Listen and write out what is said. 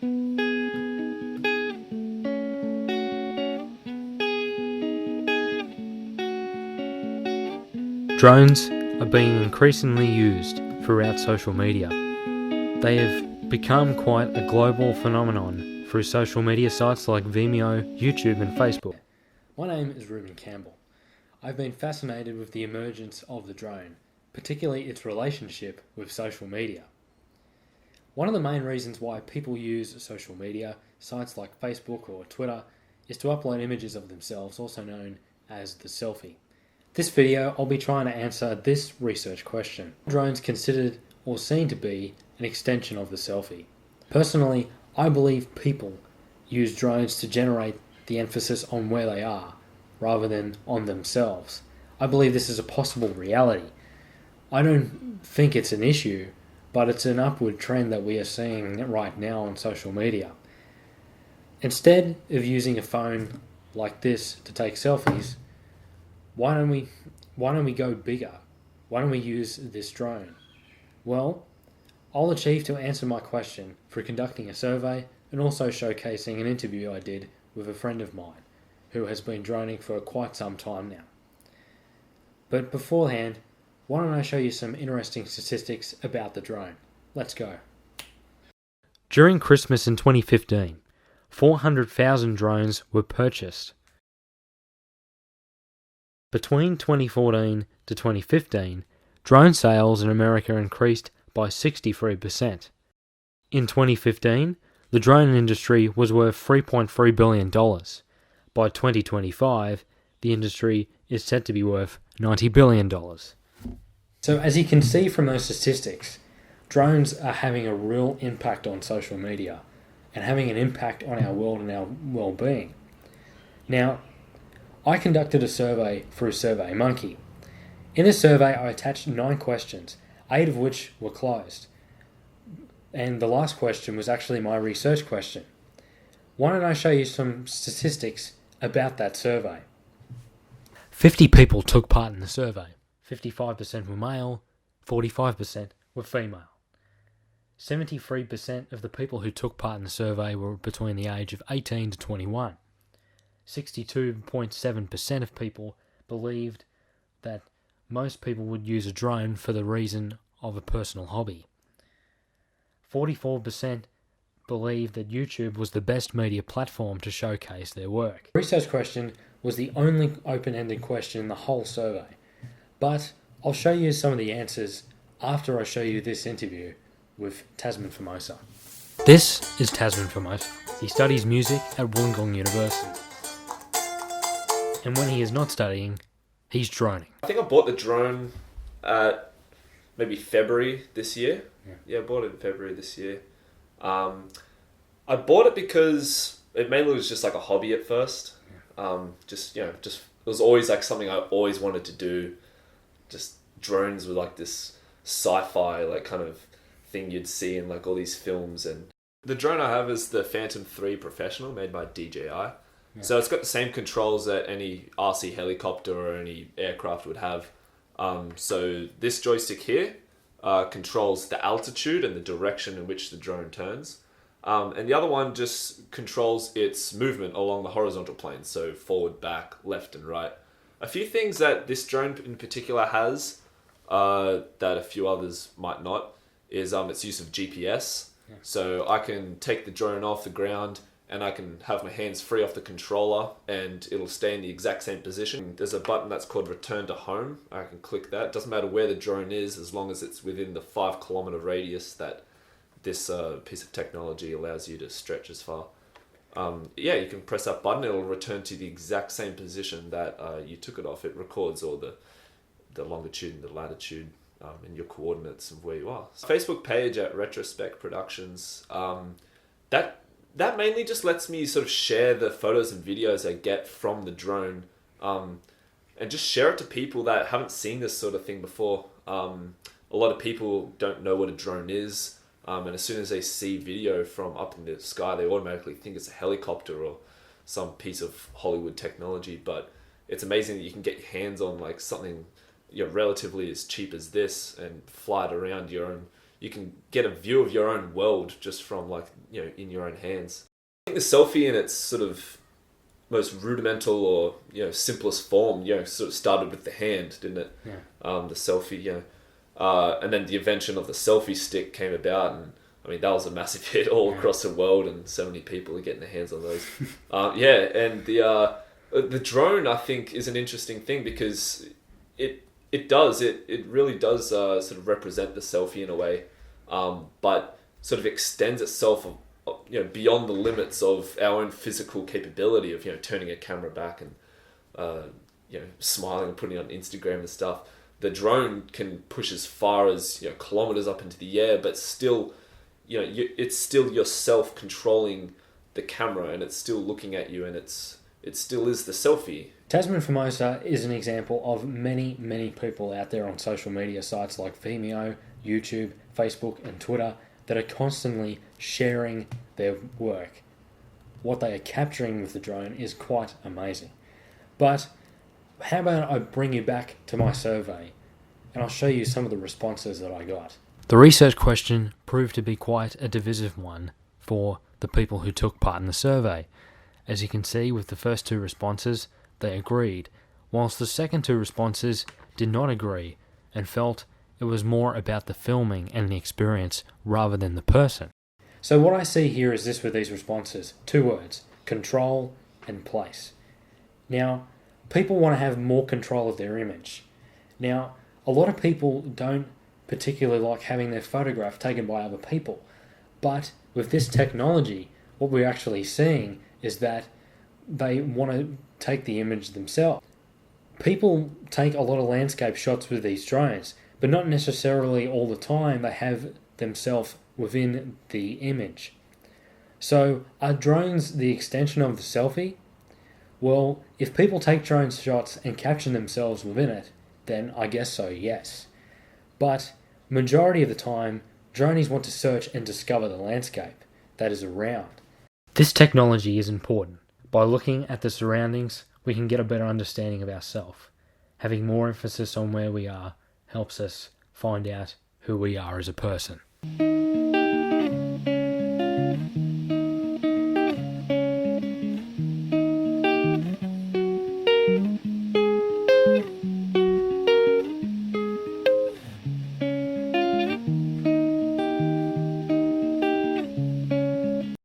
Drones are being increasingly used throughout social media. They have become quite a global phenomenon through social media sites like Vimeo, YouTube and Facebook. My name is Ruben Campbell. I've been fascinated with the emergence of the drone, particularly its relationship with social media. One of the main reasons why people use social media, sites like Facebook or Twitter, is to upload images of themselves, also known as the selfie. This video, I'll be trying to answer this research question. Are drones considered or seen to be an extension of the selfie? Personally, I believe people use drones to generate the emphasis on where they are, rather than on themselves. I believe this is a possible reality. I don't think it's an issue, but it's an upward trend that we are seeing right now on social media. Instead of using a phone like this to take selfies, why don't we go bigger? Why don't we use this drone? Well, I'll achieve to answer my question through conducting a survey and also showcasing an interview I did with a friend of mine who has been droning for quite some time now. But beforehand, why don't I show you some interesting statistics about the drone? Let's go. During Christmas in 2015, 400,000 drones were purchased. Between 2014 to 2015, drone sales in America increased by 63%. In 2015, the drone industry was worth $3.3 billion. By 2025, the industry is set to be worth $90 billion. So as you can see from those statistics, drones are having a real impact on social media and having an impact on our world and our well-being. Now, I conducted a survey through SurveyMonkey. In this survey, I attached 9 questions, 8 of which were closed. And the last question was actually my research question. Why don't I show you some statistics about that survey? 50 people took part in the survey. 55% were male, 45% were female. 73% of the people who took part in the survey were between the age of 18 to 21. 62.7% of people believed that most people would use a drone for the reason of a personal hobby. 44% believed that YouTube was the best media platform to showcase their work. The research question was the only open-ended question in the whole survey, but I'll show you some of the answers after I show you this interview with Tasman Formosa. This is Tasman Formosa. He studies music at Wollongong University. And when he is not studying, he's droning. I think I bought the drone maybe February this year. Yeah, I bought it in February this year. I bought it because it mainly was just like a hobby at first. It was always like something I always wanted to do. Just drones were like this sci-fi like kind of thing you'd see in like all these films. And the drone I have is the Phantom 3 Professional made by DJI. Yeah. So it's got the same controls that any RC helicopter or any aircraft would have. So this joystick here controls the altitude and the direction in which the drone turns. And the other one just controls its movement along the horizontal plane, so forward, back, left and right. A few things that this drone in particular has that a few others might not is its use of GPS. Yeah. So I can take the drone off the ground and I can have my hands free off the controller and it'll stay in the exact same position. There's a button that's called Return to Home. I can click that. It doesn't matter where the drone is as long as it's within the 5-kilometer radius that this piece of technology allows you to stretch as far. You can press that button. It'll return to the exact same position that you took it off. It records all the longitude and the latitude and your coordinates of where you are. Facebook page at Retrospect Productions. That mainly just lets me sort of share the photos and videos I get from the drone and just share it to people that haven't seen this sort of thing before. A lot of people don't know what a drone is, and as soon as they see video from up in the sky, they automatically think it's a helicopter or some piece of Hollywood technology. But it's amazing that you can get your hands on like something relatively as cheap as this and fly it around your own you can get a view of your own world just from like, in your own hands. I think the selfie in its sort of most rudimental or simplest form, sort of started with the hand, didn't it? Yeah. The selfie, and then the invention of the selfie stick came about, and I mean that was a massive hit all across the world, and so many people are getting their hands on those. And the drone, I think, is an interesting thing because it really does sort of represent the selfie in a way, but sort of extends itself beyond the limits of our own physical capability of turning a camera back and smiling and putting it on Instagram and stuff. The drone can push as far as kilometers up into the air, but still it's still yourself controlling the camera, and it's still looking at you, and it still is the selfie. Tasman Formosa is an example of many, many people out there on social media sites like Vimeo, YouTube, Facebook and Twitter that are constantly sharing their work. What they are capturing with the drone is quite amazing. But how about I bring you back to my survey and I'll show you some of the responses that I got. The research question proved to be quite a divisive one for the people who took part in the survey. As you can see with the first two responses, they agreed, whilst the second two responses did not agree and felt it was more about the filming and the experience rather than the person. So what I see here is this with these responses. Two words: control and place. Now, people want to have more control of their image. Now, a lot of people don't particularly like having their photograph taken by other people. But with this technology, what we're actually seeing is that they want to take the image themselves. People take a lot of landscape shots with these drones, but not necessarily all the time they have themselves within the image. So are drones the extension of the selfie? Well, if people take drone shots and capture themselves within it, then I guess so, yes. But majority of the time, dronies want to search and discover the landscape that is around. This technology is important. By looking at the surroundings, we can get a better understanding of ourselves. Having more emphasis on where we are helps us find out who we are as a person.